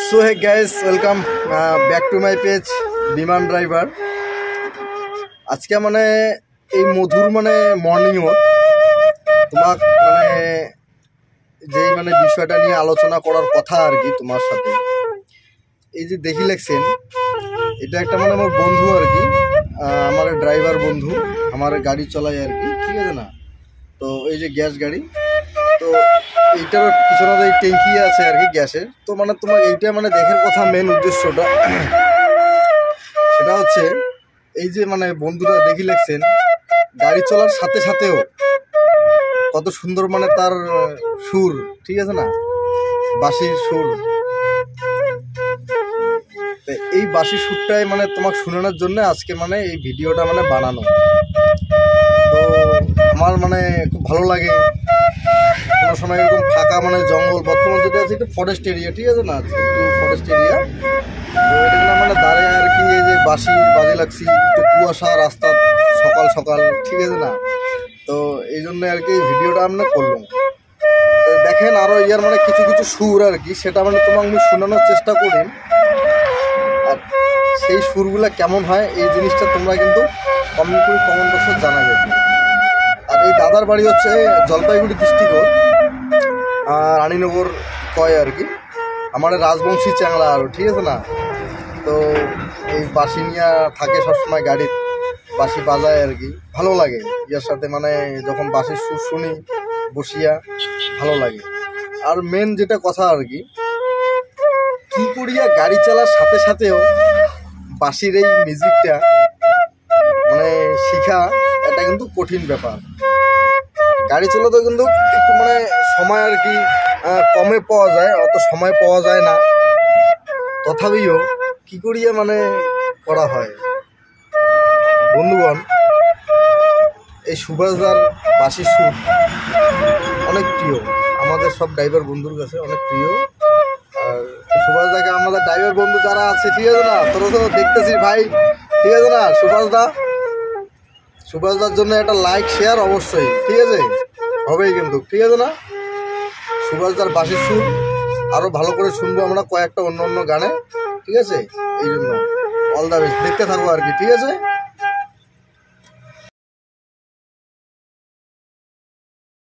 So hey guys, welcome back to my page বিমান driver. আজকে মানে এই মধুর মানে মর্নিং ওয়াক তোমার মানে যেই মানে বিষয়টা নিয়ে আলোচনা করার কথা আর কি তোমার সাথে। এই যে দেখি লেখছেন, এটা একটা মানে আমার বন্ধু আর কি, আমার ড্রাইভার বন্ধু, আমার গাড়ি চলায় আর কি, ঠিক আছে না? তো এই যে গ্যাস গাড়ি, তো এইটার পিছনে এই ট্যাঙ্কি আছে আর কি গ্যাসের। তো মানে তোমার এইটা মানে দেখার কথা, মেন উদ্দেশ্যটা সেটা হচ্ছে এই যে মানে বন্ধুরা দেখি লেখছেন গাড়ি চলার সাথে সাথেও কত সুন্দর মানে তার সুর, ঠিক আছে না? বাঁশির সুর। এই বাঁশির সুরটাই মানে তোমাকে শোনানোর জন্য আজকে মানে এই ভিডিওটা মানে বানানো। তো আমার মানে খুব ভালো লাগে কোনো সময় এরকম ফাঁকা মানে জঙ্গল, বর্তমান যেটা আছে একটু ফরেস্ট এরিয়া, ঠিক আছে না? একটু ফরেস্ট এরিয়া, তো এটা মানে দাঁড়িয়ে আর কি এই যে বাঁশি বাজে লাগছি, একটু কুয়াশা রাস্তা সকাল সকাল, ঠিক আছে না? তো এই জন্য আর কি এই ভিডিওটা আমরা করলাম। দেখেন আরও ইয়ার মানে কিছু কিছু সুর আর কি, সেটা মানে তোমাকে আমি শোনানোর চেষ্টা করি। আর সেই সুরগুলো কেমন হয় এই জিনিসটা তোমরা কিন্তু কমেন্ট বক্সে জানাবে। আর এই দাদার বাড়ি হচ্ছে জলপাইগুড়ি ডিস্ট্রিক্ট, রানীনগর কয় আর কি, আমার রাজবংশী চ্যাংলা আরও, ঠিক আছে না? তো এই বাঁশি নিয়ে থাকে সবসময়, গাড়ির বাঁশি বাজায় আর কি, ভালো লাগে ইয়ার সাথে মানে যখন বাঁশির সুর শুনি বসিয়া, ভালো লাগে। আর মেন যেটা কথা আর কি, কী করিয়া গাড়ি চালার সাথে সাথেও বাঁশির এই মিউজিকটা মানে শিখা, এটা কিন্তু কঠিন ব্যাপার। গাড়ি চালাতেও কিন্তু একটু মানে সময় আর কি কমে পাওয়া যায়, অত সময় পাওয়া যায় না, তথাপিও কি করিয়া মানে করা হয়। বন্ধুগণ, এই সুভাষদার বাঁশির সুর অনেক প্রিয় আমাদের সব ড্রাইভার বন্ধুর কাছে, অনেক প্রিয়। আর সুভাষদাকে আমাদের ড্রাইভার বন্ধু যারা আছে, ঠিক আছে না, তোরা তো দেখতেছিস ভাই, ঠিক আছে না? সুভাষদার জন্য একটা লাইক শেয়ার অবশ্যই, ঠিক আছে, হবেই কিন্তু, ঠিক আছে না? সুভাষদার বাঁশির সুর আরও ভালো করে শুনবো আমরা কয়েকটা অন্য অন্য গানে, ঠিক আছে? এই জন্য অল দ্য বেস্ট, দেখতে থাকবো আর কি, ঠিক আছে?